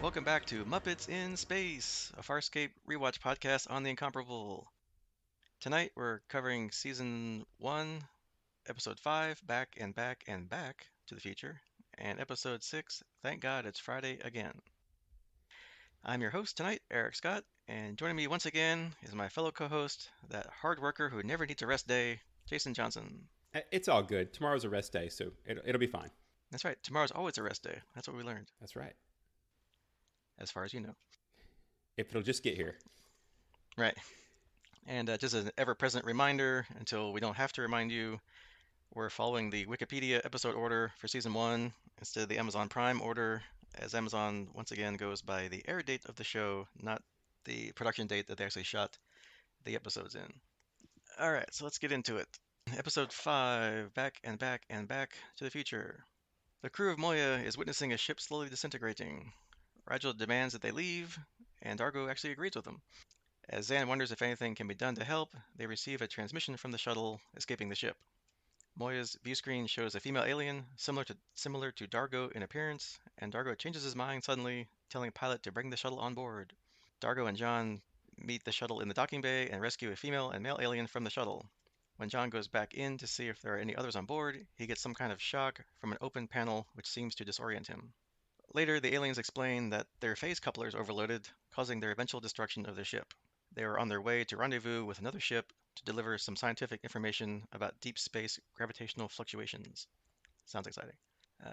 Welcome back to Muppets in Space, a Farscape rewatch podcast on the incomparable. Tonight we're covering season 1, episode 5, Back and Back and Back to the Future, and episode 6, Thank God It's Friday Again. I'm your host tonight, Eric Scott, and joining me once again is my fellow co-host, that hard worker who never needs a rest day, Jason Johnson. It's all good. Tomorrow's a rest day, so it'll be fine. That's right, tomorrow's always a rest day. That's what we learned, That's right. as far as you know. If it'll just get here. Right. And just an ever-present reminder, until we don't have to remind you, we're following the Wikipedia episode order for season 1 instead of the Amazon Prime order, as Amazon once again goes by the air date of the show, not the production date that they actually shot the episodes in. All right, so let's get into it. Episode 5, Back and Back and Back to the Future. The crew of Moya is witnessing a ship slowly disintegrating. Rigel demands that they leave, and Dargo actually agrees with them. As Zan wonders if anything can be done to help, they receive a transmission from the shuttle escaping the ship. Moya's view screen shows a female alien, similar to Dargo in appearance, and Dargo changes his mind suddenly, telling pilot to bring the shuttle on board. Dargo and John meet the shuttle in the docking bay and rescue a female and male alien from the shuttle. When John goes back in to see if there are any others on board, he gets some kind of shock from an open panel which seems to disorient him. Later, the aliens explain that their phase coupler is overloaded, causing their eventual destruction of their ship. They are on their way to rendezvous with another ship to deliver some scientific information about deep space gravitational fluctuations. Sounds exciting.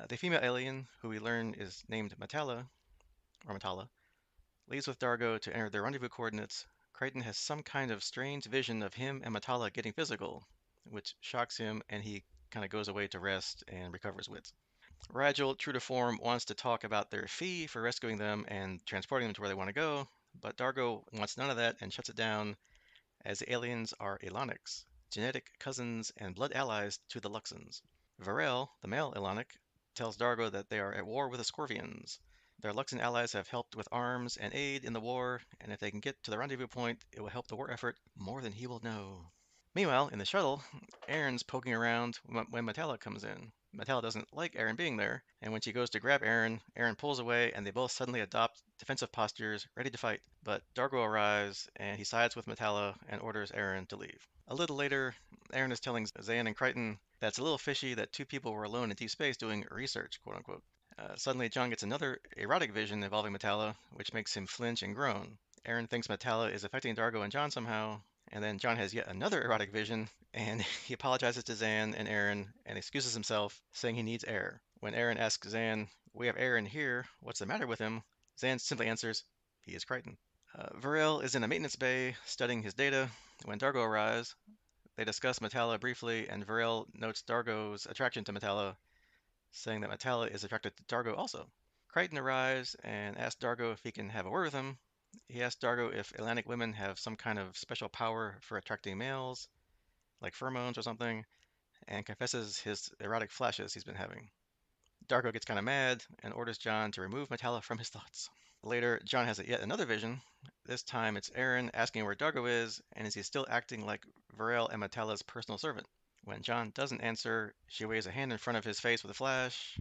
The female alien, who we learn is named Matala, leaves with Dargo to enter their rendezvous coordinates. Crichton has some kind of strange vision of him and Matala getting physical, which shocks him, and he kind of goes away to rest and recovers wits. Rigel, true to form, wants to talk about their fee for rescuing them and transporting them to where they want to go, but Dargo wants none of that and shuts it down, as the aliens are Elonics, genetic cousins and blood allies to the Luxons. Varel, the male Elonic, tells Dargo that they are at war with the Scorpions. Their Luxon allies have helped with arms and aid in the war, and if they can get to the rendezvous point, it will help the war effort more than he will know. Meanwhile, in the shuttle, Aaron's poking around when Metalla comes in. Metalla doesn't like Aaron being there, and when she goes to grab Aaron, Aaron pulls away and they both suddenly adopt defensive postures, ready to fight. But Dargo arrives and he sides with Metalla and orders Aaron to leave. A little later, Aaron is telling Zan and Crichton that it's a little fishy that two people were alone in deep space doing research, quote unquote. Suddenly, John gets another erotic vision involving Metalla, which makes him flinch and groan. Aaron thinks Metalla is affecting Dargo and John somehow, and then John has yet another erotic vision, and he apologizes to Zan and Aaron and excuses himself, saying he needs air. When Aaron asks Zan, "We have Aaron here, what's the matter with him?" Zan simply answers, "He is Crichton." Varel is in a maintenance bay studying his data when Dargo arrives. They discuss Metalla briefly, and Varel notes Dargo's attraction to Metalla, saying that Metalla is attracted to Dargo also. Crichton arrives and asks Dargo if he can have a word with him. He asks Dargo if Atlantic women have some kind of special power for attracting males, like pheromones or something, and confesses his erotic flashes he's been having. Dargo gets kind of mad and orders John to remove Metalla from his thoughts. Later, John has yet another vision. This time it's Aaron asking where Dargo is, and is he still acting like Varel and Metalla's personal servant? When John doesn't answer, she waves a hand in front of his face with a flash,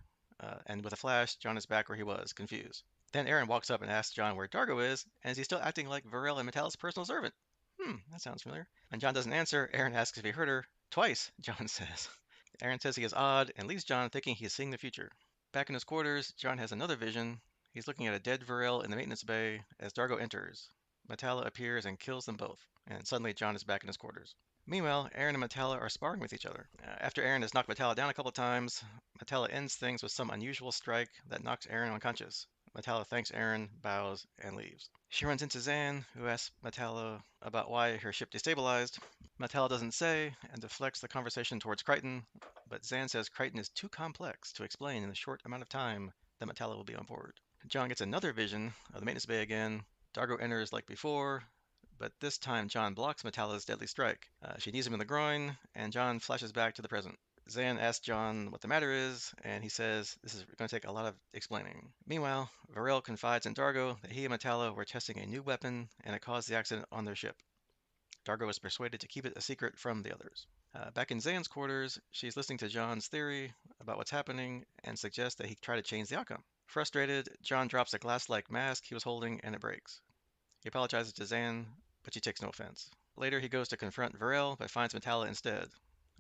and with a flash, John is back where he was, confused. Then Aaron walks up and asks John where Dargo is, and is he still acting like Varel and Metalla's personal servant? That sounds familiar. When John doesn't answer, Aaron asks if he heard her. Twice, John says. Aaron says he is odd and leaves John thinking he is seeing the future. Back in his quarters, John has another vision. He's looking at a dead Varel in the maintenance bay as Dargo enters. Metalla appears and kills them both, and suddenly John is back in his quarters. Meanwhile, Aaron and Metalla are sparring with each other. After Aaron has knocked Metalla down a couple times, Metalla ends things with some unusual strike that knocks Aaron unconscious. Metalla thanks Aaron, bows, and leaves. She runs into Zan, who asks Metalla about why her ship destabilized. Metalla doesn't say, and deflects the conversation towards Crichton, but Zan says Crichton is too complex to explain in the short amount of time that Metalla will be on board. John gets another vision of the maintenance bay again. Dargo enters like before, but this time John blocks Metalla's deadly strike. She knees him in the groin, and John flashes back to the present. Zan asks John what the matter is, and he says this is going to take a lot of explaining. Meanwhile, Varel confides in Dargo that he and Metalla were testing a new weapon, and it caused the accident on their ship. Dargo is persuaded to keep it a secret from the others. Back in Zan's quarters, she's listening to John's theory about what's happening and suggests that he try to change the outcome. Frustrated, John drops a glass-like mask he was holding and it breaks. He apologizes to Zan, but she takes no offense. Later, he goes to confront Varel, but finds Metallo instead.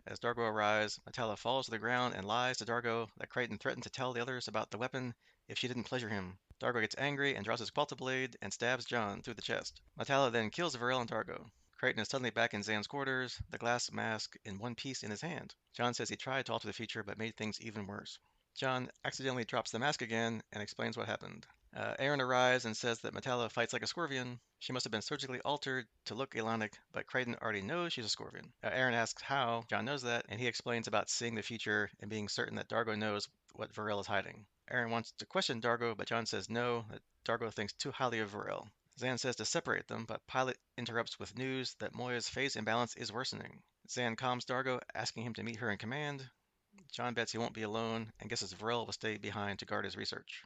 As Dargo arrives, Metallo falls to the ground and lies to Dargo that Crichton threatened to tell the others about the weapon if she didn't pleasure him. Dargo gets angry and draws his qualta blade and stabs John through the chest. Metallo then kills Varel and Dargo. Crichton is suddenly back in Zan's quarters, the glass mask in one piece in his hand. John says he tried to alter the future but made things even worse. John accidentally drops the mask again and explains what happened. Aaron arrives and says that Metallo fights like a Scorpion. She must have been surgically altered to look Elonic, but Crichton already knows she's a Scorpion. Aaron asks how John knows that, and he explains about seeing the future and being certain that Dargo knows what Varel is hiding. Aaron wants to question Dargo, but John says no, that Dargo thinks too highly of Varel. Zan says to separate them, but Pilot interrupts with news that Moya's phase imbalance is worsening. Zan calms Dargo, asking him to meet her in command. John bets he won't be alone and guesses Varel will stay behind to guard his research.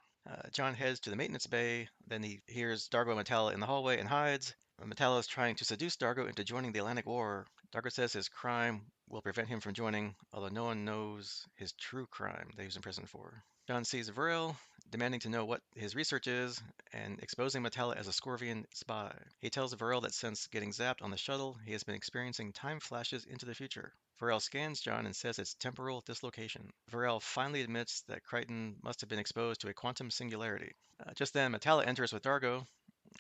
John heads to the maintenance bay. Then he hears Dargo and Metallo in the hallway and hides. Metallo is trying to seduce Dargo into joining the Atlantic War. Dargo says his crime will prevent him from joining, although no one knows his true crime that he was in prison for. John sees Varel, demanding to know what his research is, and exposing Metallo as a Scorpion spy. He tells Varel that since getting zapped on the shuttle, he has been experiencing time flashes into the future. Varel scans John and says it's temporal dislocation. Varel finally admits that Crichton must have been exposed to a quantum singularity. Just then, Metallo enters with Dargo.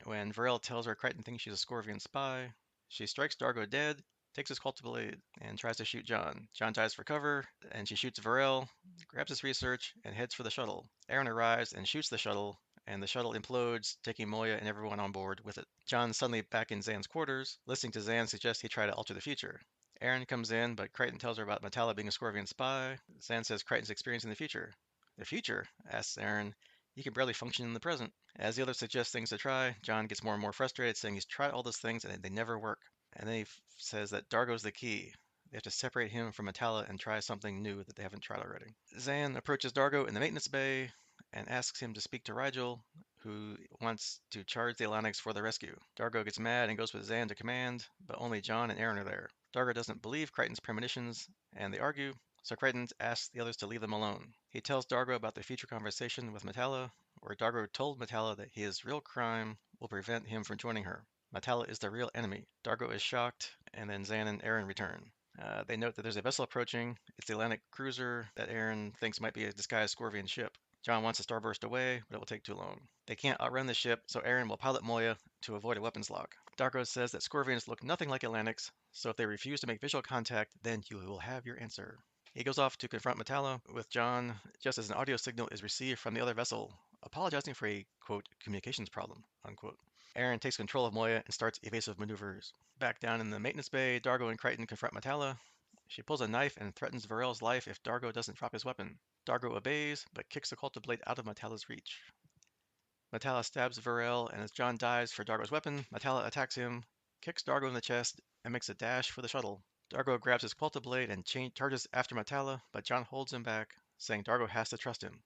When Varel tells her Crichton thinks she's a Scorpion spy, she strikes Dargo dead, takes his Qualta blade, and tries to shoot John. John dives for cover, and she shoots Varel, grabs his research, and heads for the shuttle. Aaron arrives and shoots the shuttle, and the shuttle implodes, taking Moya and everyone on board with it. John's suddenly back in Zan's quarters. Listening to Zan suggests he try to alter the future. Aaron comes in, but Crichton tells her about Metallo being a Scorpion spy. Zan says Crichton's experiencing the future. The future? Asks Aaron. You can barely function in the present. As the others suggest things to try, John gets more and more frustrated, saying he's tried all those things and they never work. And then he says that Dargo's the key. They have to separate him from Metallo and try something new that they haven't tried already. Zan approaches Dargo in the maintenance bay and asks him to speak to Rigel, who wants to charge the Atlantics for the rescue. Dargo gets mad and goes with Zan to command, but only John and Aaron are there. Dargo doesn't believe Crichton's premonitions, and they argue, so Crichton asks the others to leave them alone. He tells Dargo about their future conversation with Metallo, where Dargo told Metallo that his real crime will prevent him from joining her. Metallo is the real enemy. Dargo is shocked, and then Zan and Aaron return. They note that there's a vessel approaching. It's the Atlantic cruiser that Aaron thinks might be a disguised Scorpion ship. John wants to starburst away, but it will take too long. They can't outrun the ship, so Aaron will pilot Moya to avoid a weapons lock. Dargo says that Scorpions look nothing like Atlantics, so if they refuse to make visual contact, then you will have your answer. He goes off to confront Metallo with John just as an audio signal is received from the other vessel, apologizing for a, quote, communications problem, unquote. Aaron takes control of Moya and starts evasive maneuvers. Back down in the maintenance bay, Dargo and Crichton confront Metallo. She pulls a knife and threatens Varel's life if Dargo doesn't drop his weapon. Dargo obeys, but kicks the Qualta blade out of Metallo's reach. Metallo stabs Varel, and as John dives for Dargo's weapon, Metallo attacks him, kicks Dargo in the chest, and makes a dash for the shuttle. Dargo grabs his Qualta blade and charges after Metallo, but John holds him back, saying Dargo has to trust him.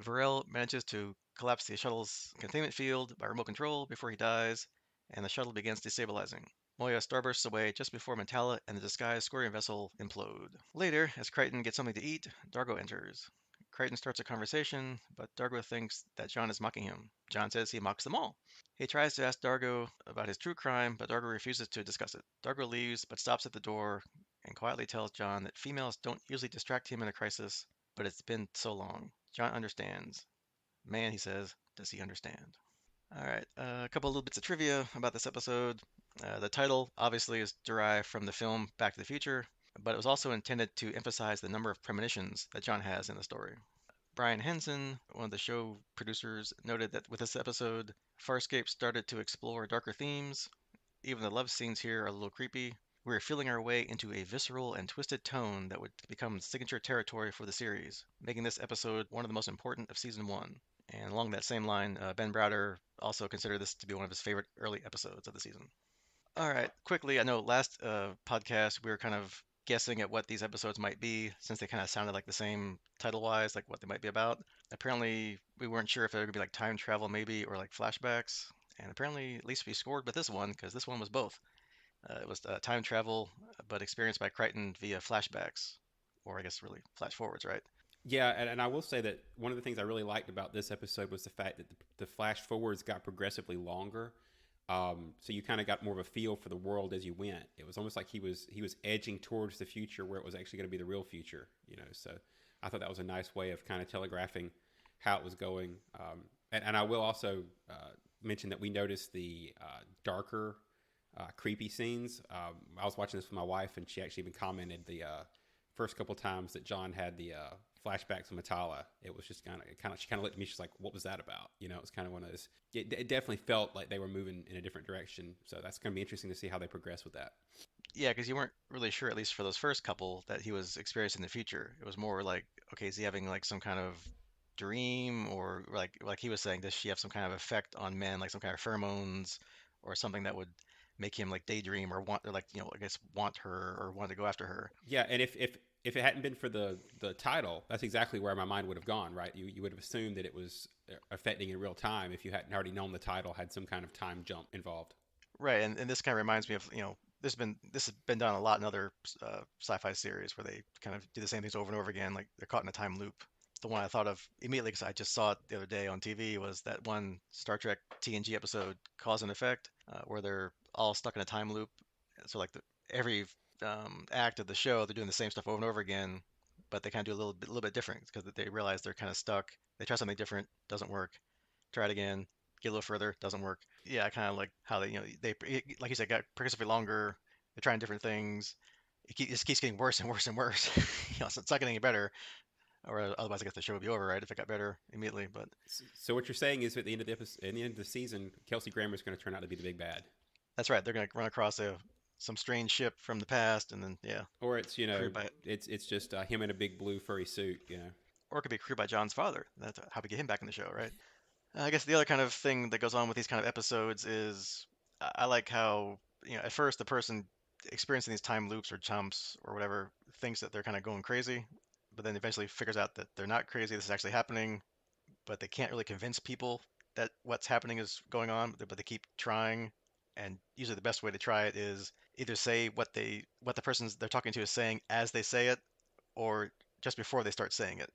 Varel manages to collapse the shuttle's containment field by remote control before he dies, and the shuttle begins destabilizing. Moya starbursts away just before Metallo and the disguised Scorpion vessel implode. Later, as Crichton gets something to eat, Dargo enters. Crichton starts a conversation, but Dargo thinks that John is mocking him. John says he mocks them all. He tries to ask Dargo about his true crime, but Dargo refuses to discuss it. Dargo leaves, but stops at the door and quietly tells John that females don't usually distract him in a crisis, but it's been so long. John understands. Man, he says, does he understand? All right, a couple little bits of trivia about this episode. The title obviously is derived from the film Back to the Future, but it was also intended to emphasize the number of premonitions that John has in the story. Brian Henson, one of the show producers, noted that with this episode, Farscape started to explore darker themes. Even the love scenes here are a little creepy. We're feeling our way into a visceral and twisted tone that would become signature territory for the series, making this episode one of the most important of season one. And along that same line, Ben Browder also considered this to be one of his favorite early episodes of the season. All right, quickly, I know last podcast we were kind of guessing at what these episodes might be since they kind of sounded like the same title-wise, like what they might be about. Apparently, we weren't sure if they were going to be like time travel maybe or like flashbacks. And apparently, at least we scored with this one because this one was both. It was time travel, but experienced by Crichton via flashbacks, or I guess really flash forwards, right? Yeah, and I will say that one of the things I really liked about this episode was the fact that the flash forwards got progressively longer. So you kind of got more of a feel for the world as you went. It was almost like he was edging towards the future where it was actually going to be the real future. So I thought that was a nice way of kind of telegraphing how it was going. And I will also mention that we noticed the darker, creepy scenes. I was watching this with my wife, and she actually even commented the first couple times that John had the flashbacks of Matala. It was just she kind of looked at me. She's like, "What was that about?" It was kind of one of those. It definitely felt like they were moving in a different direction. So that's going to be interesting to see how they progress with that. Yeah, because you weren't really sure, at least for those first couple, that he was experiencing the future. It was more like, okay, is he having like some kind of dream, or like he was saying, does she have some kind of effect on men, like some kind of pheromones or something that would make him like daydream or want, or like, I guess want her or want to go after her. Yeah, and if it hadn't been for the title, that's exactly where my mind would have gone. Right, you would have assumed that it was affecting in real time if you hadn't already known the title had some kind of time jump involved. Right, and this kind of reminds me of, this has been done a lot in other sci-fi series where they kind of do the same things over and over again, like they're caught in a time loop. The one I thought of immediately because I just saw it the other day on TV was that one Star Trek TNG episode, Cause and Effect, where they're all stuck in a time loop. So like every act of the show, they're doing the same stuff over and over again, but they kind of do a little bit different because they realize they're kind of stuck. They try something different, doesn't work. Try it again, get a little further, doesn't work. Yeah, I kind of like how they, like you said, got progressively longer. They're trying different things. It just keeps getting worse and worse and worse. So it's not getting any better, or otherwise, I guess the show would be over, right? If it got better immediately. But So what you're saying is at the end of the episode, at the end of the season, Kelsey Grammer is going to turn out to be the big bad, that's right. They're gonna run across some strange ship from the past, and then yeah, or it's crewed by, it's just him in a big blue furry suit. or it could be crewed by John's father. That's how we get him back in the show, right? I guess the other kind of thing that goes on with these kind of episodes is I like how, at first the person experiencing these time loops or jumps or whatever thinks that they're kind of going crazy, but then eventually figures out that they're not crazy. This is actually happening, but they can't really convince people that what's happening is going on, but they keep trying. And usually the best way to try it is either say what the person they're talking to is saying as they say it, or just before they start saying it.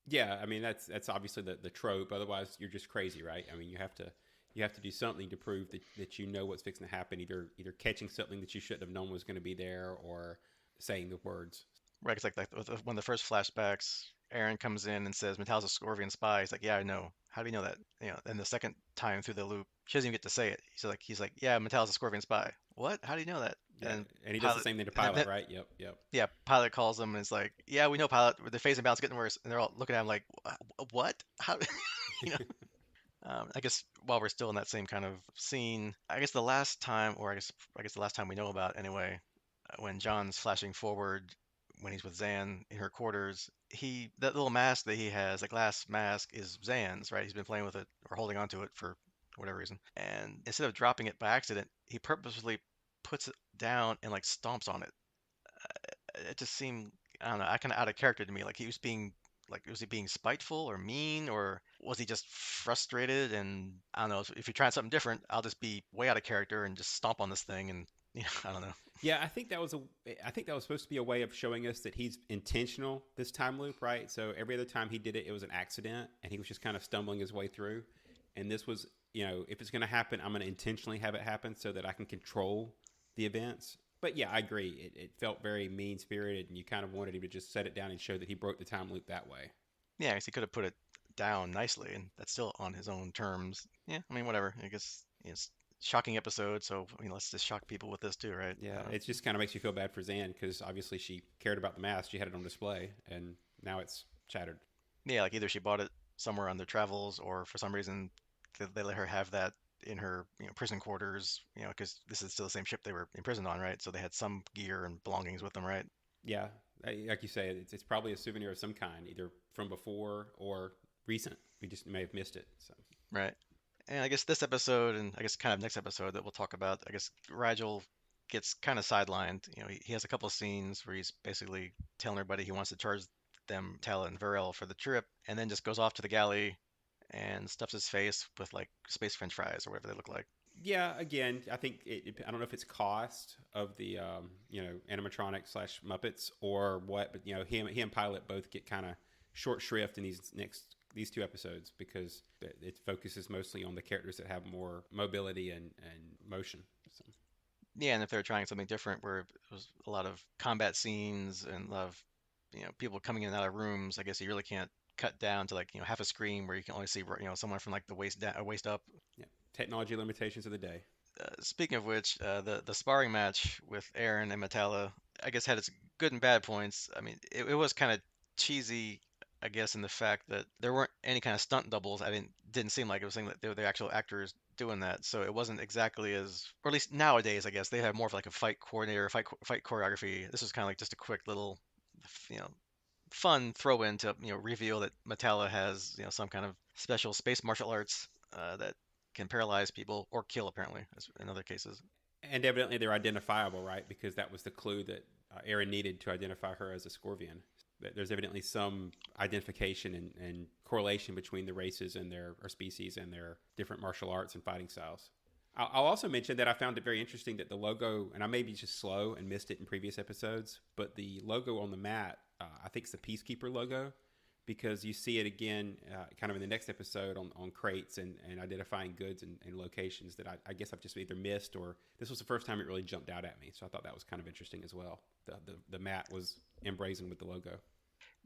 Yeah, I mean that's obviously the trope. Otherwise, you're just crazy, right? I mean, you have to do something to prove that you know what's fixing to happen. Either catching something that you shouldn't have known was going to be there, or saying the words. Right, it's like with one of the first flashbacks, Aaron comes in and says, Metal's a Scorpion spy. He's like, yeah, I know. How do you know that? And the second time through the loop, she doesn't even get to say it. He's like, yeah, Metal's a Scorpion spy. What? How do you know that? Yeah, And and he does the Pilot, same thing to and Pilot, right? Yep, yep. yeah, Pilot calls him and it's like, yeah, we know Pilot. The phase imbalance is getting worse, and they're all looking at him like, what? How? You know. I guess while we're still in that same kind of scene, I guess the last time, or I guess the last time we know about anyway, when John's flashing forward when he's with Zan in her quarters, that little mask that he has, the glass mask, is Zan's, right? He's been playing with it or holding onto it for whatever reason. And instead of dropping it by accident, he purposefully puts it down and like stomps on it. It just seemed, I don't know, kind of out of character to me. Like was he being spiteful or mean, or was he just frustrated? And I don't know, if you're trying something different, I'll just be way out of character and just stomp on this thing. And I don't know. Yeah, I think that was supposed to be a way of showing us that he's intentional this time loop, right? So every other time he did it, it was an accident, and he was just kind of stumbling his way through. And this was, if it's going to happen, I'm going to intentionally have it happen so that I can control the events. But yeah, I agree. It felt very mean spirited, and you kind of wanted him to just set it down and show that he broke the time loop that way. Yeah, I guess he could have put it down nicely, and that's still on his own terms. Yeah, I mean, whatever. I guess it's shocking episode, so let's just shock people with this too, right? Yeah, it just kind of makes you feel bad for Zan because obviously she cared about the mask, she had it on display, and now it's shattered. Yeah, like either she bought it somewhere on their travels, or for some reason they let her have that in her prison quarters, because this is still the same ship they were imprisoned on, right? So they had some gear and belongings with them, right? Yeah, like you say, it's probably a souvenir of some kind, either from before or recent. We just may have missed it. So Right. And I guess this episode, and I guess kind of next episode that we'll talk about, I guess Rigel gets kind of sidelined. He has a couple of scenes where he's basically telling everybody he wants to charge them, Tala and Varel, for the trip, and then just goes off to the galley and stuffs his face with like space French fries or whatever they look like. yeah, again, I think I don't know if it's cost of the animatronic slash Muppets or what, but he and Pilot both get kind of short shrift in these two episodes because it focuses mostly on the characters that have more mobility and motion. So, Yeah, and if they're trying something different where it was a lot of combat scenes and a lot of, people coming in and out of rooms, I guess you really can't cut down to like, half a screen where you can only see, someone from like the waist down, waist up. yeah, technology limitations of the day. Speaking of which, the sparring match with Aaron and Metallo, I guess had its good and bad points. I mean, it was kind of cheesy, I guess, in the fact that there weren't any kind of stunt doubles. I didn't seem like it was saying that they were the actual actors doing that, so it wasn't exactly as, or at least nowadays, I guess they have more of like a fight coordinator, fight choreography. This was kind of like just a quick little, you know, fun throw in to reveal that Metallo has some kind of special space martial arts that can paralyze people or kill apparently as in other cases. And evidently they're identifiable, right? Because that was the clue that Aaron needed to identify her as a Scorpion. There's evidently some identification and correlation between the races and their or species and their different martial arts and fighting styles. I'll also mention that I found it very interesting that the logo, and I may be just slow and missed it in previous episodes, but the logo on the mat, I think it's the Peacekeeper logo, because you see it again kind of in the next episode on crates and identifying goods and locations that I guess I've just either missed or this was the first time it really jumped out at me. So I thought that was kind of interesting as well. The mat was emblazoned with the logo.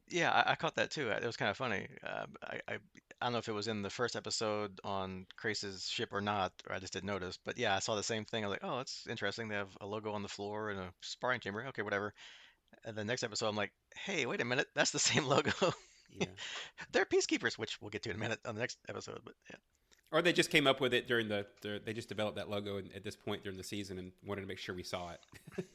Yeah, I caught that too. It was kind of funny. I don't know if it was in the first episode on Crace's ship or not, or I just didn't notice. But yeah, I saw the same thing. I was like, oh, that's interesting. They have a logo on the floor and a sparring chamber. Okay, whatever. And the next episode, I'm like, hey, wait a minute, that's the same logo. Yeah. They're peacekeepers, which we'll get to in a minute on the next episode. But yeah. Or they just came up with it during they just developed that logo at this point during the season and wanted to make sure we saw it.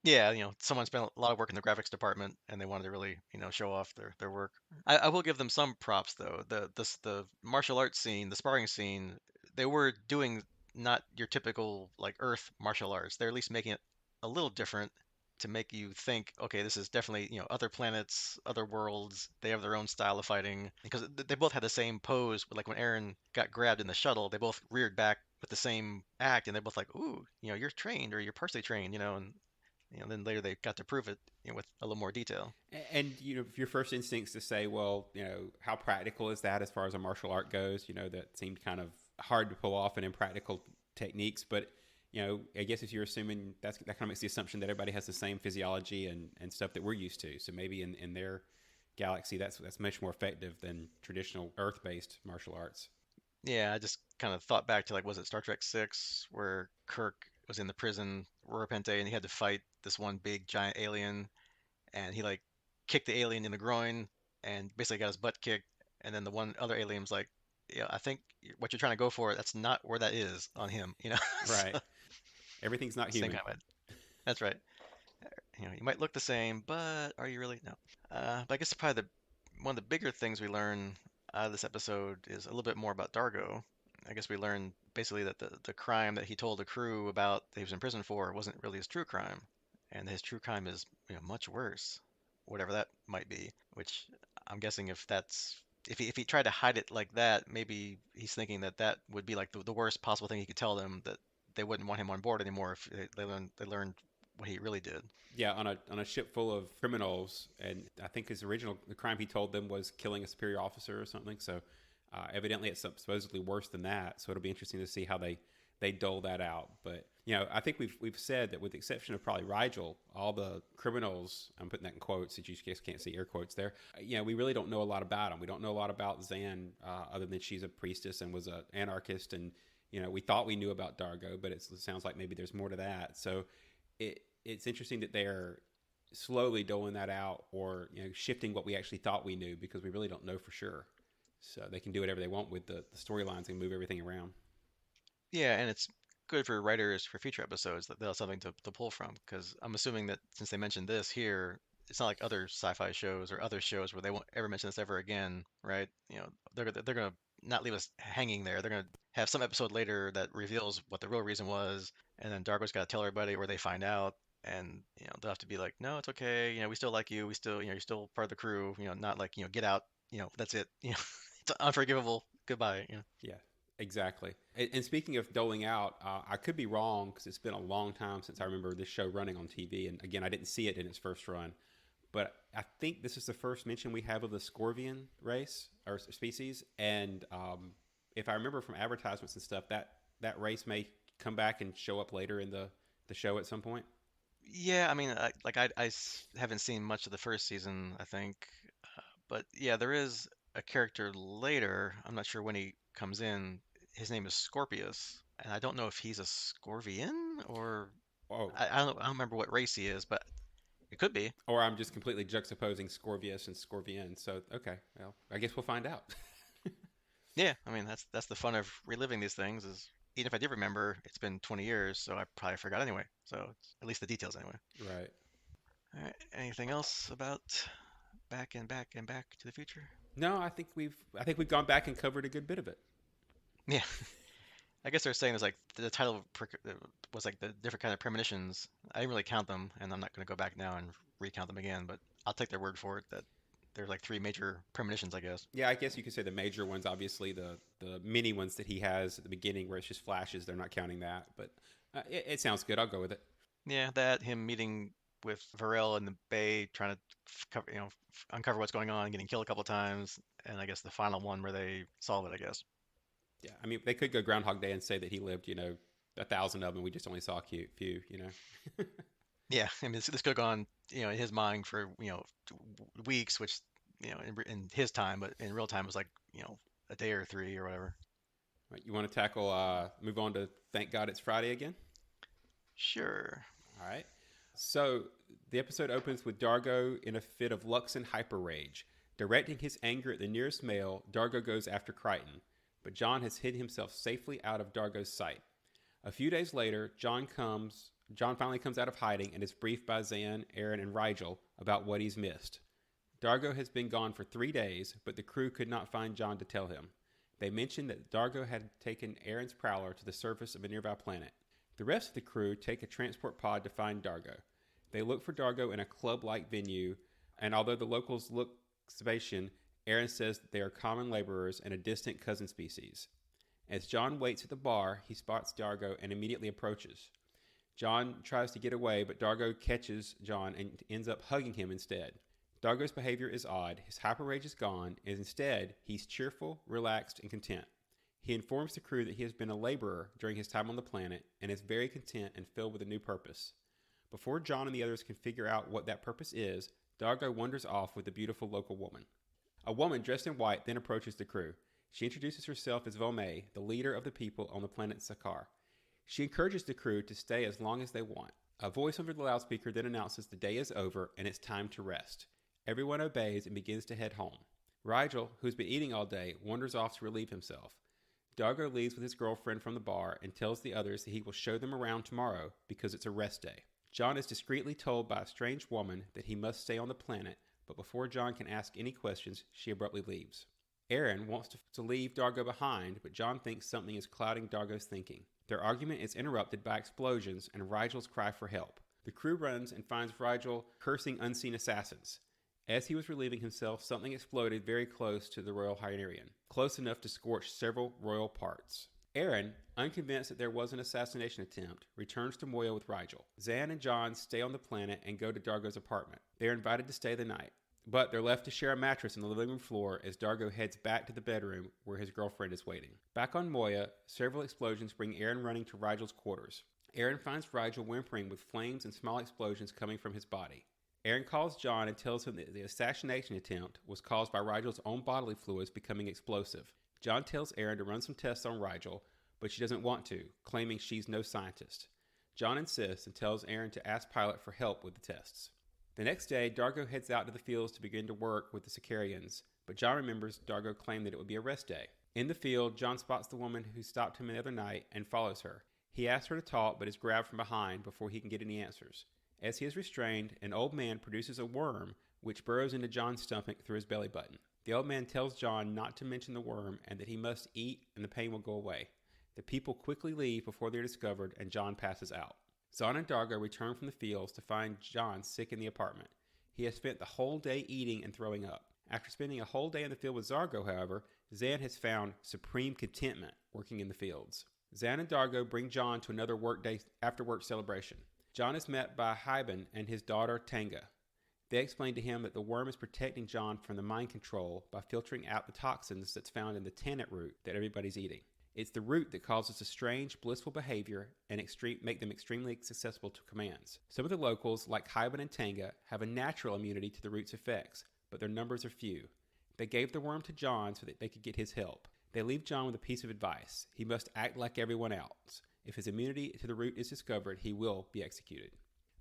Yeah, someone spent a lot of work in the graphics department and they wanted to really, show off their work. I will give them some props though. The martial arts scene, the sparring scene, they were doing not your typical like Earth martial arts. They're at least making it a little different to make you think, okay, this is definitely, other planets, other worlds. They have their own style of fighting because they both had the same pose. Like when Aaron got grabbed in the shuttle, they both reared back with the same act, and they're both like, "Ooh, you're trained or you're partially trained," and then later they got to prove it, with a little more detail. And if your first instincts to say, well, how practical is that as far as a martial art goes? That seemed kind of hard to pull off and impractical techniques. But I guess if you're assuming that kind of makes the assumption that everybody has the same physiology and stuff that we're used to. So maybe in their galaxy, that's much more effective than traditional Earth-based martial arts. Yeah, I just kind of thought back to like, was it Star Trek 6 where Kirk was in the prison Repente and he had to fight this one big giant alien and he like kicked the alien in the groin and basically got his butt kicked, and then the one other alien's like, yeah, I think what you're trying to go for, that's not where that is on him. Right. So, Everything's not same human. kind of. That's right. You might look the same, but are you really? No. But I guess probably one of the bigger things we learn out of this episode is a little bit more about Dargo. I guess we learned basically that the crime that he told the crew about that he was in prison for wasn't really his true crime, and his true crime is much worse, whatever that might be. Which I'm guessing if he tried to hide it like that, maybe he's thinking that that would be like the worst possible thing he could tell them, that they wouldn't want him on board anymore if they learned what he really did. Yeah, on a ship full of criminals, and I think the crime he told them was killing a superior officer or something. So evidently, it's supposedly worse than that. So it'll be interesting to see how they dole that out. But I think we've said that with the exception of probably Rigel, all the criminals, I'm putting that in quotes, that you just can't see air quotes there. We really don't know a lot about them. We don't know a lot about Zan other than she's a priestess and was an anarchist, and we thought we knew about Dargo, but it sounds like maybe there's more to that. So it's interesting that they're slowly doling that out, or shifting what we actually thought we knew, because we really don't know for sure. So they can do whatever they want with the storylines and move everything around. Yeah, and it's good for writers for future episodes that they'll have something to pull from. Because I'm assuming that since they mentioned this here, it's not like other sci-fi shows or other shows where they won't ever mention this ever again, right? They're gonna not leave us hanging there. They're gonna have some episode later that reveals what the real reason was, and then Dargo's got to tell everybody, where they find out, and they'll have to be like, no, it's okay. We still like you. We still, you're still part of the crew. Not like, get out. That's it. It's unforgivable. Goodbye. Yeah, exactly. And speaking of doling out, I could be wrong because it's been a long time since I remember this show running on TV. And again, I didn't see it in its first run. But I think this is the first mention we have of the Scorpion race or species. And if I remember from advertisements and stuff, that race may come back and show up later in the show at some point. Yeah, I mean, haven't seen much of the first season, I think, but yeah, there is a character later. I'm not sure when he comes in. His name is Scorpius, and I don't know if he's a Scorpion or Oh, I don't remember what race he is, but it could be. or I'm just completely juxtaposing Scorpius and Scorpion. So, okay, well, I guess we'll find out. Yeah, I mean that's the fun of reliving these things is even if I did remember, it's been 20 years, so I probably forgot anyway. So at least the details anyway. Right. All right, anything else about back and back and back to the future? No, I think we've gone back and covered a good bit of it. Yeah, I guess they're saying there's like the title was like the different kind of premonitions. I didn't really count them, and I'm not going to go back now and recount them again, but I'll take their word for it that there's like three major premonitions, I guess. Yeah, I guess you could say the major ones, obviously the mini ones that he has at the beginning, where it's just flashes. They're not counting that, but it sounds good. I'll go with it. Yeah, that him meeting with Varel in the bay, trying to cover, uncover what's going on, getting killed a couple times, and I guess the final one where they solve it, I guess. Yeah, I mean, they could go Groundhog Day and say that he lived, 1,000 of them. We just only saw a few. Yeah, I mean, this could have gone, in his mind for, weeks, which, in his time, but in real time it was like, a day or three or whatever. Right, you want to move on to Thank God It's Friday again? Sure. All right. So the episode opens with Dargo in a fit of Luxon hyper rage. Directing his anger at the nearest male, Dargo goes after Crichton, but John has hid himself safely out of Dargo's sight. A few days later, John finally comes out of hiding and is briefed by Zan, Aaron, and Rigel about what he's missed. Dargo has been gone for 3 days, but the crew could not find John to tell him. They mentioned that Dargo had taken Aaron's prowler to the surface of a nearby planet. The rest of the crew take a transport pod to find Dargo. They look for Dargo in a club-like venue, and although the locals look Sebastian, Aaron says that they are common laborers and a distant cousin species. As John waits at the bar, he spots Dargo and immediately approaches. John tries to get away, but Dargo catches John and ends up hugging him instead. Dargo's behavior is odd, his hyper rage is gone, and instead, he's cheerful, relaxed, and content. He informs the crew that he has been a laborer during his time on the planet and is very content and filled with a new purpose. Before John and the others can figure out what that purpose is, Dargo wanders off with the beautiful local woman. A woman dressed in white then approaches the crew. She introduces herself as Vomay, the leader of the people on the planet Sakar. She encourages the crew to stay as long as they want. A voice over the loudspeaker then announces the day is over and it's time to rest. Everyone obeys and begins to head home. Rigel, who's been eating all day, wanders off to relieve himself. Dargo leaves with his girlfriend from the bar and tells the others that he will show them around tomorrow because it's a rest day. John is discreetly told by a strange woman that he must stay on the planet, but before John can ask any questions, she abruptly leaves. Aaron wants to leave Dargo behind, but John thinks something is clouding Dargo's thinking. Their argument is interrupted by explosions and Rigel's cry for help. The crew runs and finds Rigel cursing unseen assassins. As he was relieving himself, something exploded very close to the Royal Hynerian, close enough to scorch several royal parts. Aaron, unconvinced that there was an assassination attempt, returns to Moya with Rigel. Zan and John stay on the planet and go to Dargo's apartment. They are invited to stay the night, but they're left to share a mattress on the living room floor as Dargo heads back to the bedroom where his girlfriend is waiting. Back on Moya, several explosions bring Aaron running to Rigel's quarters. Aaron finds Rigel whimpering with flames and small explosions coming from his body. Aaron calls John and tells him that the assassination attempt was caused by Rigel's own bodily fluids becoming explosive. John tells Aaron to run some tests on Rigel, but she doesn't want to, claiming she's no scientist. John insists and tells Aaron to ask Pilot for help with the tests. The next day, Dargo heads out to the fields to begin to work with the Sicarians, but John remembers Dargo claimed that it would be a rest day. In the field, John spots the woman who stopped him the other night and follows her. He asks her to talk, but is grabbed from behind before he can get any answers. As he is restrained, an old man produces a worm which burrows into John's stomach through his belly button. The old man tells John not to mention the worm and that he must eat and the pain will go away. The people quickly leave before they are discovered and John passes out. Zan and Dargo return from the fields to find John sick in the apartment. He has spent the whole day eating and throwing up. After spending a whole day in the field with Zargo, however, Zan has found supreme contentment working in the fields. Zan and Dargo bring John to another workday after work celebration. John is met by Hyben and his daughter Tanga. They explain to him that the worm is protecting John from the mind control by filtering out the toxins that's found in the Tannot root that everybody's eating. It's the root that causes a strange, blissful behavior and make them extremely accessible to commands. Some of the locals, like Hyben and Tanga, have a natural immunity to the root's effects, but their numbers are few. They gave the worm to John so that they could get his help. They leave John with a piece of advice. He must act like everyone else. If his immunity to the root is discovered, he will be executed.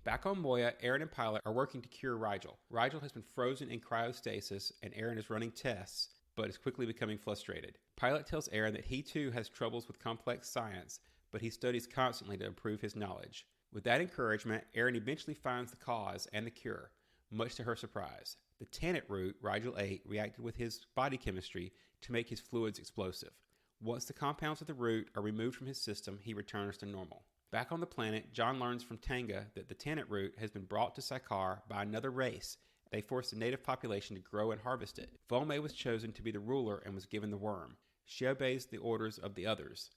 Back on Moya, Aaron and Pilot are working to cure Rigel. Rigel has been frozen in cryostasis, and Aaron is running tests, but is quickly becoming frustrated. Pilot tells Aaron that he too has troubles with complex science, but he studies constantly to improve his knowledge. With that encouragement, Aaron eventually finds the cause and the cure, much to her surprise. The Tannot root, Rigel ate, reacted with his body chemistry to make his fluids explosive. Once the compounds of the root are removed from his system, he returns to normal. Back on the planet, John learns from Tanga that the Tannot root has been brought to Sykar by another race. They forced the native population to grow and harvest it. Volme was chosen to be the ruler and was given the worm. She obeys the orders of the others.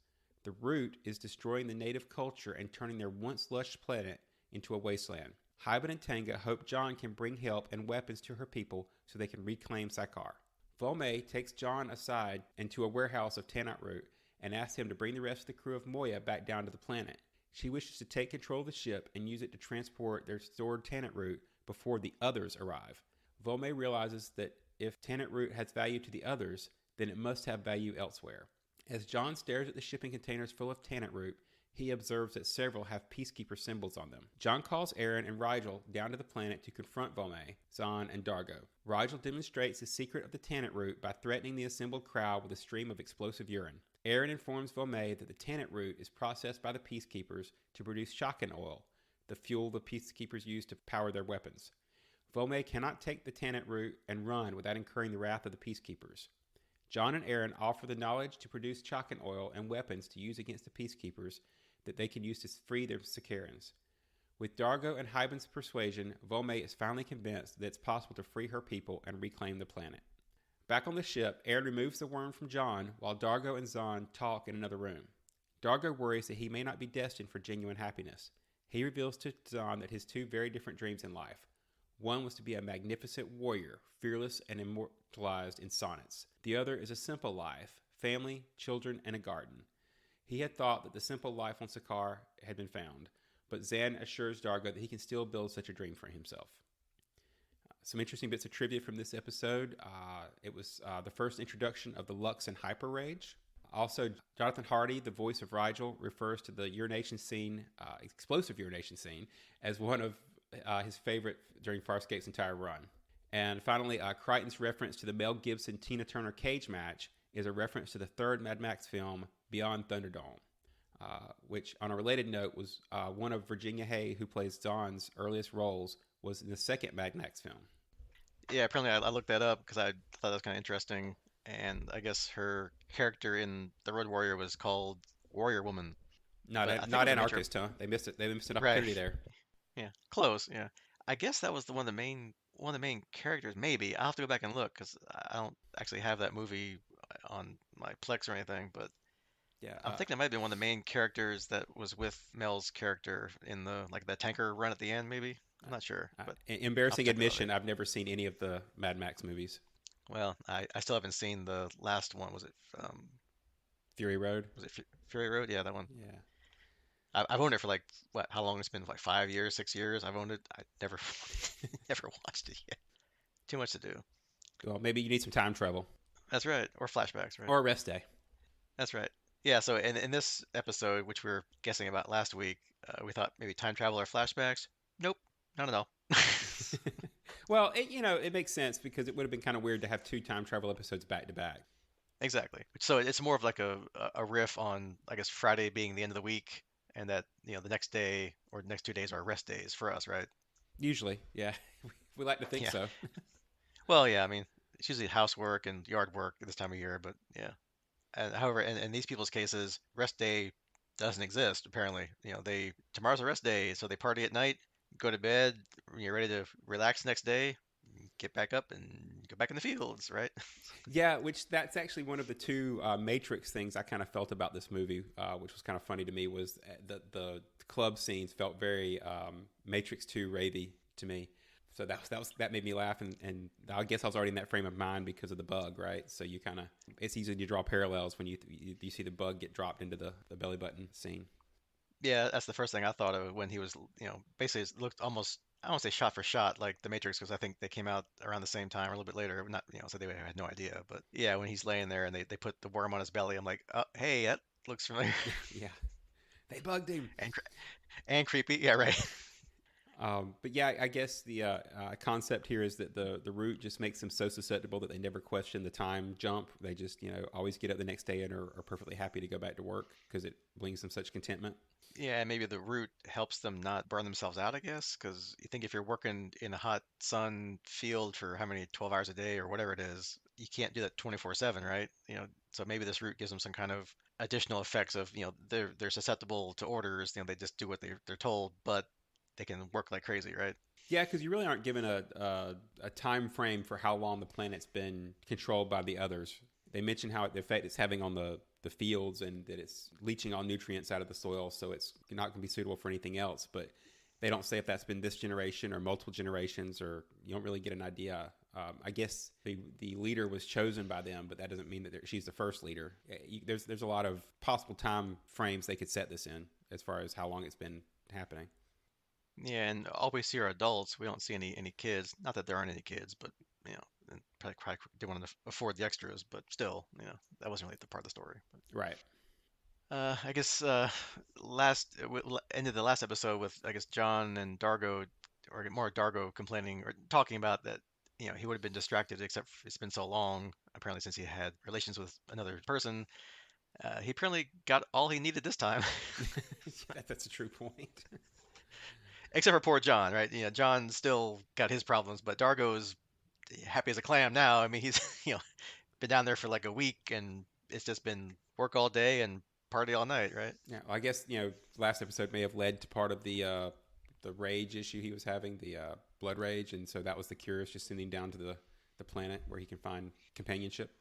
The root is destroying the native culture and turning their once lush planet into a wasteland. Hyben and Tanga hope John can bring help and weapons to her people so they can reclaim Sykar. Volme takes John aside into a warehouse of Tannot root and asks him to bring the rest of the crew of Moya back down to the planet. She wishes to take control of the ship and use it to transport their stored Tannot root before the others arrive. Volme realizes that if Tannot root has value to the others, then it must have value elsewhere. As John stares at the shipping containers full of Tannot root, he observes that several have peacekeeper symbols on them. John calls Aaron and Rigel down to the planet to confront Volme, Zahn, and Dargo. Rigel demonstrates the secret of the Tannot root by threatening the assembled crowd with a stream of explosive urine. Aaron informs Volme that the Tannot root is processed by the peacekeepers to produce shotgun oil, the fuel the peacekeepers use to power their weapons. Volme cannot take the Tannot root and run without incurring the wrath of the peacekeepers. John and Aaron offer the knowledge to produce shotgun oil and weapons to use against the peacekeepers that they can use to free their Sicarans. With Dargo and Hyben's persuasion, Volme is finally convinced that it's possible to free her people and reclaim the planet. Back on the ship, Aaron removes the worm from John while Dargo and Zahn talk in another room. Dargo worries that he may not be destined for genuine happiness. He reveals to Zahn that his two very different dreams in life. One was to be a magnificent warrior, fearless and immortalized in sonnets. The other is a simple life, family, children, and a garden. He had thought that the simple life on Sykar had been found, but Zahn assures Dargo that he can still build such a dream for himself. Some interesting bits of trivia from this episode. It was the first introduction of the Lux and Hyper Rage. Also, Jonathan Hardy, the voice of Rigel, refers to the urination scene, explosive urination scene, as one of his favorite during Farscape's entire run. And finally, Crichton's reference to the Mel Gibson-Tina Turner cage match is a reference to the third Mad Max film, Beyond Thunderdome, which, on a related note, was one of Virginia Hay, who plays Zahn's earliest roles, was in the second Mad Max film. Yeah, apparently I looked that up because I thought that was kind of interesting. And I guess her character in The Road Warrior was called Warrior Woman. But I think it Not was a major. anarchist, huh? They missed it. They missed an Right. opportunity there. Yeah. Close. Yeah. I guess that was one of the main characters. Maybe I'll have to go back and look because I don't actually have that movie on my Plex or anything. But Yeah. I'm thinking it might have been one of the main characters that was with Mel's character in the like the tanker run at the end. Maybe I'm not sure, but I'll have to Embarrassing check it out admission, later. I've never seen any of the Mad Max movies. Well, I still haven't seen the last one. Fury Road. Was it Fury Road? Yeah, that one. Yeah. I've owned it for like what? How long it's been? Like 5 years, 6 years. I've owned it. I never never watched it yet. Too much to do. Well, maybe you need some time travel That's right. Or flashbacks, right? or a rest day. That's right. Yeah. So in this episode, which we were guessing about last week, we thought maybe time travel or flashbacks. Nope. Not at all. Well, it makes sense because it would have been kind of weird to have two time travel episodes back to back. Exactly. So it's more of like a riff on, I guess, Friday being the end of the week, and that the next day or the next 2 days are rest days for us, right? Usually, yeah, we like to think Yeah. so. Well, yeah. I mean, it's usually housework and yard work at this time of year, but yeah. And however, in these people's cases, rest day doesn't exist. Apparently, they tomorrow's a rest day, so they party at night, go to bed, you're ready to relax next day, get back up and go back in the fields, right? Yeah, which that's actually one of the two Matrix things I kind of felt about this movie, which was kind of funny to me, was the club scenes felt very Matrix 2 ravey to me. So that made me laugh, and I guess I was already in that frame of mind because of the bug, right? So you kind of it's easy to draw parallels when you see the bug get dropped into the belly button scene. Yeah, that's the first thing I thought of when he was, basically it looked almost, I don't want to say shot for shot like The Matrix because I think they came out around the same time or a little bit later. Not, so they had no idea. But yeah, when he's laying there and they put the worm on his belly, I'm like, oh, hey, that looks familiar Yeah, they bugged him. and and creepy. Yeah, right. But yeah, I guess the concept here is that the root just makes them so susceptible that they never question the time jump. They just always get up the next day and are perfectly happy to go back to work because it brings them such contentment. Yeah, and maybe the root helps them not burn themselves out, I guess, because you think if you're working in a hot sun field for how many 12 hours a day or whatever it is, you can't do that 24/7, right? So maybe this root gives them some kind of additional effects of, they're susceptible to orders, they just do what they're told, but they can work like crazy, right? Yeah, because you really aren't given a time frame for how long the planet's been controlled by the others. They mention how the effect it's having on the fields and that it's leaching all nutrients out of the soil, so it's not going to be suitable for anything else. But they don't say if that's been this generation or multiple generations, or you don't really get an idea. I guess the leader was chosen by them, but that doesn't mean that she's the first leader. There's a lot of possible time frames they could set this in as far as how long it's been happening. Yeah, and all we see are adults. We don't see any kids. Not that there aren't any kids, but and probably didn't want to afford the extras, but still, that wasn't really the part of the story. Right. I guess ended the last episode with I guess John and Dargo, or more Dargo complaining or talking about that he would have been distracted except it's been so long apparently since he had relations with another person. He apparently got all he needed this time, That's a true point. except for poor John, right? John still got his problems, but Dargo's happy as a clam now. I mean, he's been down there for like a week and it's just been work all day and party all night, right? Yeah, well, I guess last episode may have led to part of the rage issue he was having, the blood rage, and so that was the cure. Is just sending him down to the planet where he can find companionship.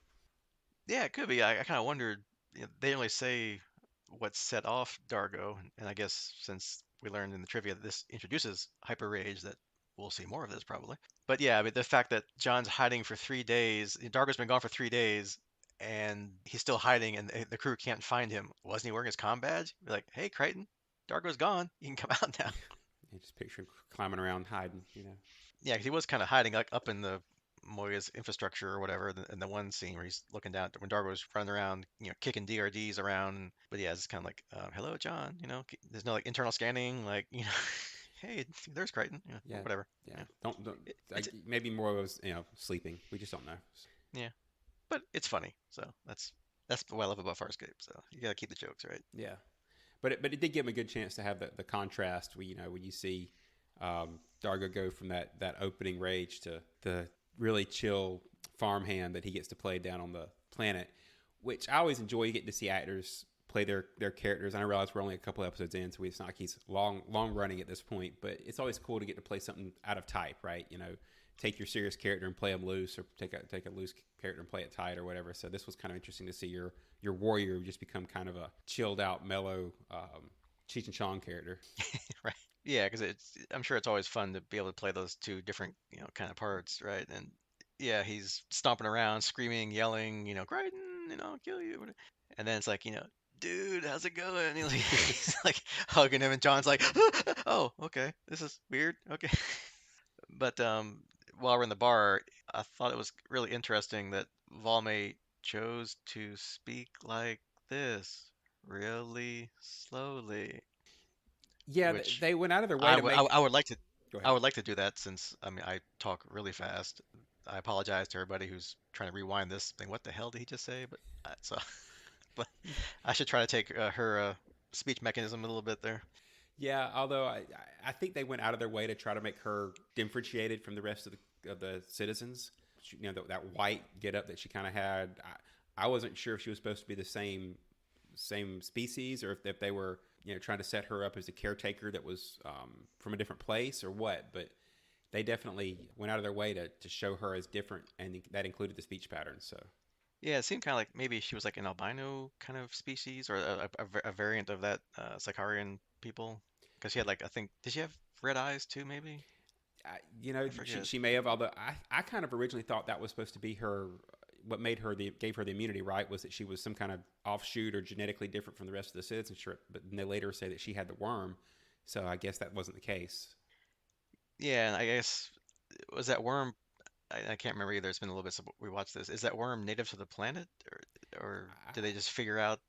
Yeah, it could be. I kind of wondered. They didn't really say what set off Dargo, and I guess since we learned in the trivia that this introduces hyper rage, that we'll see more of this probably. But yeah, I mean the fact that John's hiding for 3 days, Dargo's been gone for 3 days, and he's still hiding, and the crew can't find him. Wasn't he wearing his comm badge? Be like, hey, Crichton, Dargo's gone. You can come out now. You just picture him climbing around hiding. Yeah, 'cause he was kind of hiding like up in the Moya's infrastructure or whatever in the one scene where he's looking down when Dargo's running around, kicking DRDs around. But yeah, it's kind of like, hello, John. There's no like internal scanning, like, hey, there's Crichton. Yeah, Whatever. yeah. Yeah, Don't it's maybe more was sleeping. We just don't know. yeah, but it's funny. So that's what I love about Farscape. So you gotta keep the jokes, right? Yeah, but it did give him a good chance to have the contrast. Where when you see Dargo go from that opening rage to the really chill farmhand that he gets to play down on the planet, which I always enjoy. You get to see actors play their characters. And I realize we're only a couple episodes in, so it's not like he's long running at this point. But it's always cool to get to play something out of type, right? Take your serious character and play them loose, or take a loose character and play it tight, or whatever. So this was kind of interesting to see your warrior just become kind of a chilled out, mellow Cheech and Chong character. Right. Yeah, because I'm sure it's always fun to be able to play those two different, kind of parts, right? And yeah, he's stomping around, screaming, yelling, Crichton, I'll kill you. And then it's like, dude, how's it going? He's like hugging him, and John's like, oh, okay, this is weird. Okay. But while we're in the bar, I thought it was really interesting that Volmate chose to speak like this, really slowly, Yeah, which they went out of their way I to would I, make. would- I would like to Go I ahead. would like to do that since I mean I talk really fast. I apologize to everybody who's trying to rewind this thing. What the hell did he just say? But so but I should try to take her speech mechanism a little bit there. Yeah, although I think they went out of their way to try to make her differentiated from the rest of the citizens. That white getup that she kind of had. I wasn't sure if she was supposed to be the same species, or if they were trying to set her up as a caretaker that was from a different place or what. But they definitely went out of their way to show her as different, and that included the speech pattern. So Yeah, it seemed kind of like maybe she was like an albino kind of species or a variant of that Sicarian people. Because she had like I think did she have red eyes too maybe? I forget. she may have. Although I kind of originally thought that was supposed to be her. What made her gave her the immunity, right, was that she was some kind of offshoot or genetically different from the rest of the citizenship. But they later say that she had the worm, so I guess that wasn't the case. Yeah, and I guess was that worm? I can't remember either. It's been a little bit since we watched this. Is that worm native to the planet, or did they just figure out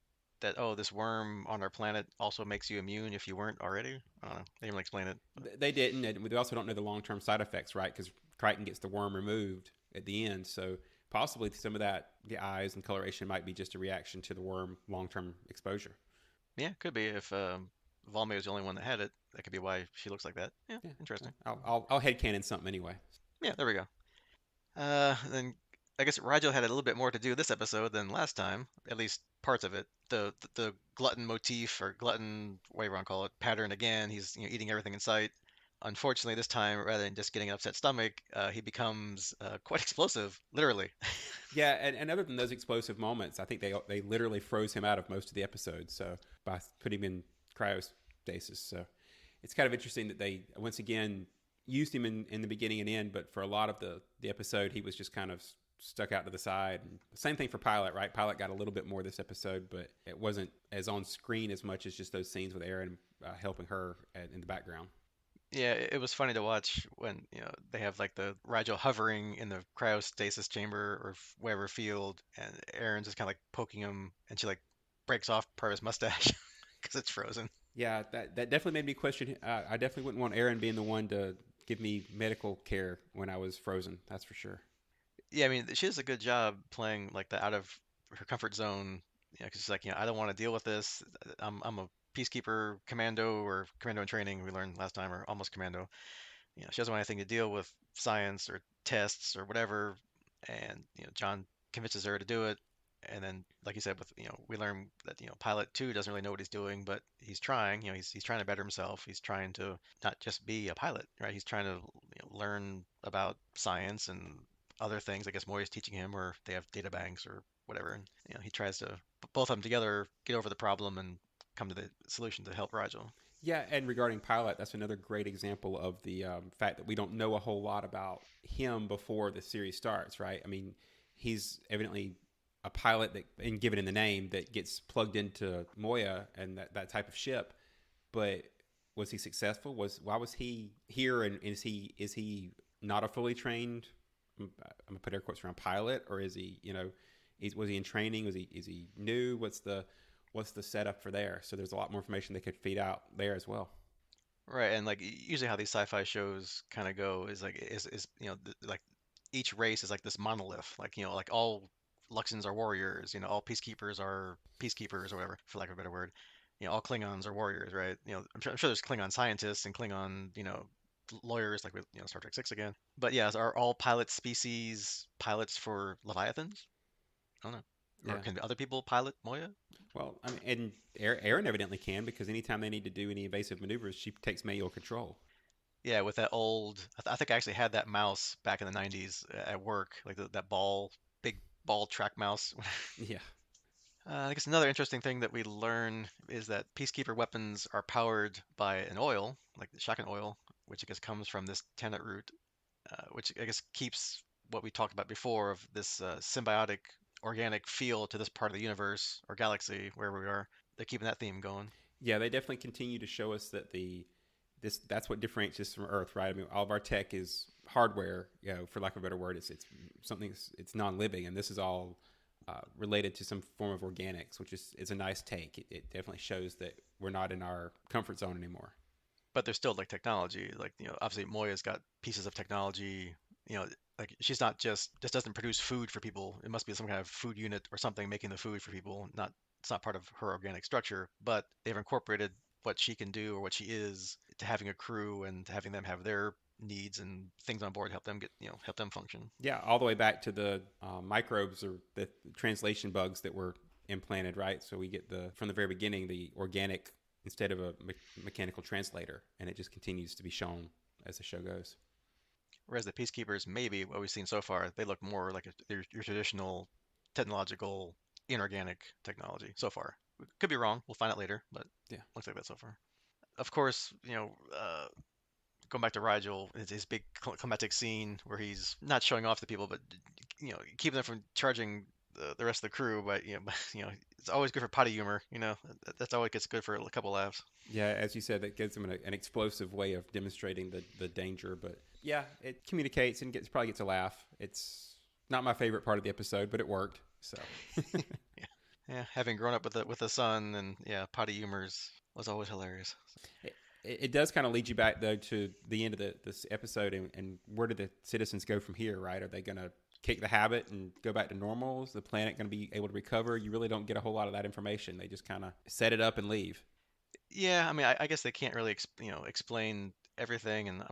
that oh, this worm on our planet also makes you immune if you weren't already? I don't know. They didn't really explain it, but They didn't, and we also don't know the long term side effects, right? Because Crichton gets the worm removed at the end, so possibly some of that, the eyes and coloration, might be just a reaction to the worm long term exposure. yeah, could be if Volme was the only one that had it. That could be why she looks like that. Yeah, Yeah, interesting. I'll headcanon something anyway. Yeah, there we go. Then I guess Rigel had a little bit more to do this episode than last time, at least parts of it. The glutton motif or glutton, whatever you want to call it, pattern again. He's eating everything in sight. Unfortunately, this time, rather than just getting an upset stomach, he becomes quite explosive, literally. Yeah, and other than those explosive moments, I think they literally froze him out of most of the episode. So by putting him in cryostasis, so it's kind of interesting that they once again used him in the beginning and end, but for a lot of the episode, he was just kind of stuck out to the side. And same thing for Pilot, right? Pilot got a little bit more this episode, but it wasn't as on screen as much as just those scenes with Aaron helping her in the background. Yeah, it was funny to watch when they have like the Rigel hovering in the cryostasis chamber or wherever field, and Aaron's just kind of like poking him, and she like breaks off part of his mustache because it's frozen. Yeah, that definitely made me question. I definitely wouldn't want Aaron being the one to give me medical care when I was frozen. That's for sure. Yeah, I mean, she does a good job playing like the out of her comfort zone. Because she's like, I don't want to deal with this. I'm a peacekeeper commando or commando in training. We learned last time, or almost commando. She doesn't want anything to deal with science or tests or whatever. And John convinces her to do it. And then, like you said, with we learn that Pilot too doesn't really know what he's doing, but he's trying. He's trying to better himself. He's trying to not just be a pilot, right? He's trying to learn about science and other things. I guess Moya's teaching him, or they have data banks or whatever. And he tries to put both of them together, get over the problem, and come to the solution to help Rigel. Yeah, and regarding Pilot, that's another great example of the fact that we don't know a whole lot about him before the series starts, right? I mean, he's evidently a pilot that, and given in the name, that gets plugged into Moya and that type of ship. But was he successful? Why was he here? And is he not a fully trained? I'm gonna put air quotes around pilot, or is he? Was he in training? Is he new? What's the setup for there? So there's a lot more information they could feed out there as well. Right, and like usually how these sci-fi shows kind of go is like like each race is like this monolith, like like all Luxons are warriors, all peacekeepers are peacekeepers or whatever, for lack of a better word. All Klingons are warriors, right? I'm sure there's Klingon scientists and Klingon, lawyers like with Star Trek 6 again. But yeah, are all pilot species pilots for Leviathans? I don't know. Or Yeah. can other people pilot Moya? Well, I mean, and Aaron evidently can, because anytime they need to do any evasive maneuvers, she takes manual control. Yeah, with that old, I think I actually had that mouse back in the 90s at work, like that big ball track mouse. Yeah. I guess another interesting thing that we learn is that peacekeeper weapons are powered by an oil, like the shotgun oil, which I guess comes from this Tannot root, which I guess keeps what we talked about before of this symbiotic organic feel to this part of the universe or galaxy, wherever we are. They're keeping that theme going. Yeah, they definitely continue to show us that that's what differentiates us from Earth, right? I mean, all of our tech is hardware, for lack of a better word. It's something, it's non-living, and this is all related to some form of organics, which is a nice take. It definitely shows that we're not in our comfort zone anymore. But there's still like technology. Like, obviously Moya's got pieces of technology, you know, like she's not just doesn't produce food for people. It must be some kind of food unit or something making the food for people. Not It's not part of her organic structure, but they've incorporated what she can do or what she is to having a crew and to having them have their needs and things on board to help them help them function. Yeah, all the way back to the microbes or the translation bugs that were implanted, right? So we get from the very beginning the organic instead of a mechanical translator, and it just continues to be shown as the show goes. Whereas the peacekeepers, maybe what we've seen so far, they look more like your traditional technological inorganic technology so far. Could be wrong. We'll find out later, but Yeah. looks like that so far. Of course, going back to Rigel, his big climatic scene where he's not showing off to people, but keeping them from charging the rest of the crew. But it's always good for potty humor. That's always gets good for a couple laughs. Yeah, as you said, that gives them an explosive way of demonstrating the danger. But yeah, it communicates and probably gets a laugh. It's not my favorite part of the episode, but it worked. So Yeah, yeah. Having grown up with the son, and yeah, potty humors was always hilarious. it does kind of lead you back though to the end of this episode, and where do the citizens go from here? Right? Are they going to kick the habit and go back to normal? Is the planet going to be able to recover? You really don't get a whole lot of that information. They just kind of set it up and leave. Yeah, I mean, I guess they can't really explain everything, and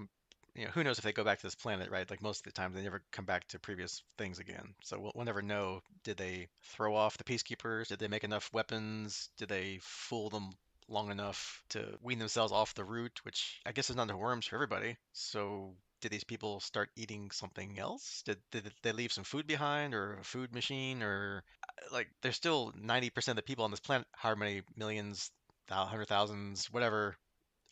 who knows if they go back to this planet, right? Like most of the time, they never come back to previous things again. So we'll never know. Did they throw off the peacekeepers? Did they make enough weapons? Did they fool them long enough to wean themselves off the root, which I guess is not the worms for everybody. So did these people start eating something else? Did they leave some food behind, or a food machine, or like there's still 90% of the people on this planet, however many millions, hundred thousands, whatever,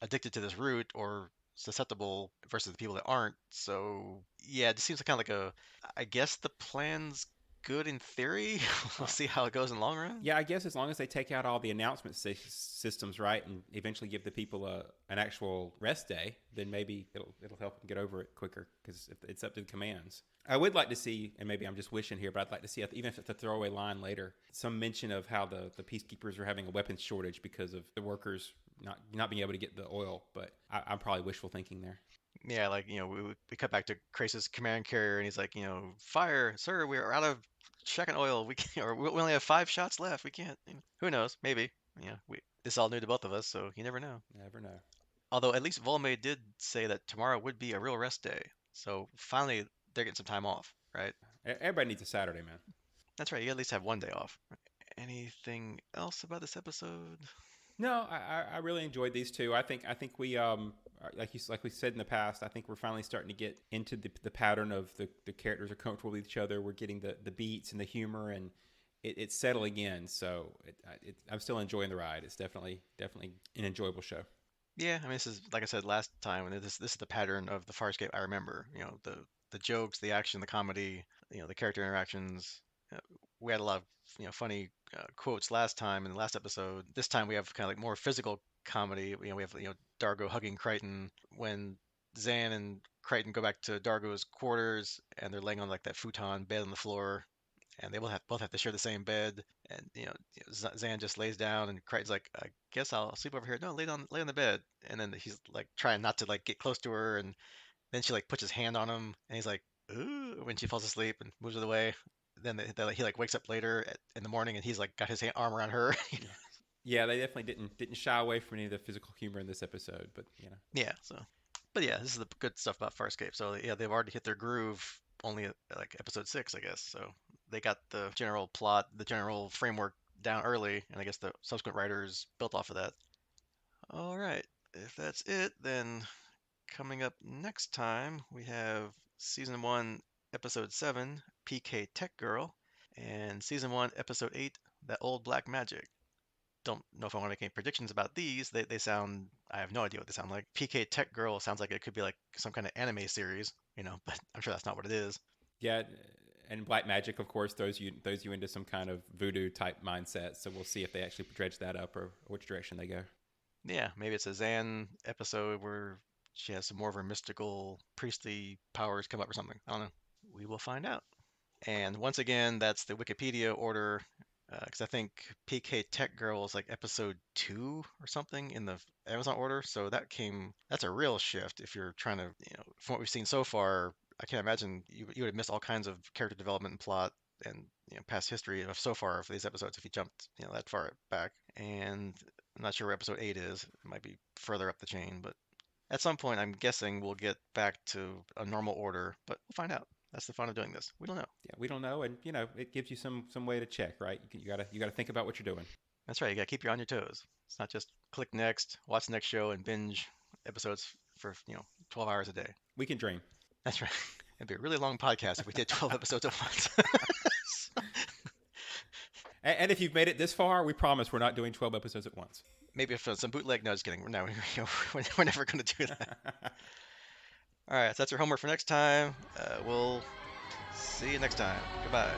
addicted to this root or susceptible versus the people that aren't. So yeah, it just seems kind of like I guess the plan's good in theory. We'll Uh, see how it goes in the long run. yeah, I guess as long as they take out all the announcement systems, right, and eventually give the people an actual rest day, then maybe it'll help them get over it quicker because it's up to the commands. I would like to see, and maybe I'm just wishing here, but I'd like to see, even if it's a throwaway line later, some mention of how the peacekeepers are having a weapons shortage because of the workers not being able to get the oil. But I'm probably wishful thinking there. Yeah, like we cut back to Crace's command carrier, and he's like, fire, sir, we're out of second oil. We can't, or we only have 5 shots left. We can't. Who knows? Maybe. This is all new to both of us, so you never know. Never know. Although at least Volme did say that tomorrow would be a real rest day. So finally, they're getting some time off, right? Everybody needs a Saturday, man. That's right. You at least have one day off. Anything else about this episode? No, I really enjoyed these two. I think we like we said in the past. I think we're finally starting to get into the pattern of the characters are comfortable with each other. We're getting the beats and the humor, and it's settling in. So I'm still enjoying the ride. It's definitely an enjoyable show. Yeah, I mean, this is like I said last time, and this is the pattern of the Farscape I remember. The jokes, the action, the comedy, the character interactions. Uh, we had a lot of funny quotes last time in the last episode. This time we have kind of like more physical comedy. We have Dargo hugging Crichton when Zan and Crichton go back to Dargo's quarters, and they're laying on like that futon bed on the floor, and they both have to share the same bed. And Zan just lays down, and Crichton's like, "I guess I'll sleep over here." No, lay on the bed. And then he's like trying not to like get close to her, and then she like puts his hand on him, and he's like, "Ooh," when she falls asleep and moves it away. Then he like wakes up later in the morning, and he's like got his arm around her. Yeah, yeah, they definitely didn't shy away from any of the physical humor in this episode, but Yeah. So, but yeah, this is the good stuff about Farscape. So yeah, they've already hit their groove only at like episode 6, I guess. So they got the general plot, the general framework down early, and I guess the subsequent writers built off of that. All right. If that's it, then coming up next time, we have season 1, episode 7, PK Tech Girl, and season 1, episode 8, That Old Black Magic. Don't know if I want to make any predictions about these. They sound, I have no idea what they sound like. PK Tech Girl sounds like it could be like some kind of anime series, but I'm sure that's not what it is. yeah. And black magic, of course, throws you into some kind of voodoo type mindset. So we'll see if they actually dredge that up or which direction they go. Yeah, maybe it's a Zan episode where she has some more of her mystical priestly powers come up or something. I don't know. We will find out. And once again, that's the Wikipedia order, because I think PK Tech Girl is like episode 2 or something in the Amazon order. So that's a real shift if you're trying to, from what we've seen so far, I can't imagine you would have missed all kinds of character development and plot and past history of so far for these episodes if you jumped that far back. And I'm not sure where episode 8 is. It might be further up the chain, but at some point, I'm guessing we'll get back to a normal order, but we'll find out. That's the fun of doing this. We don't know. Yeah, we don't know, and it gives you some way to check, right? You gotta think about what you're doing. That's right. You got to keep you on your toes. It's not just click next, watch the next show, and binge episodes for 12 hours a day. We can dream. That's right. It'd be a really long podcast if we did 12 episodes at once. And if you've made it this far, we promise we're not doing 12 episodes at once. Maybe if some bootleg. No, just kidding. No, we're never going to do that. All right, so that's your homework for next time. We'll see you next time. Goodbye.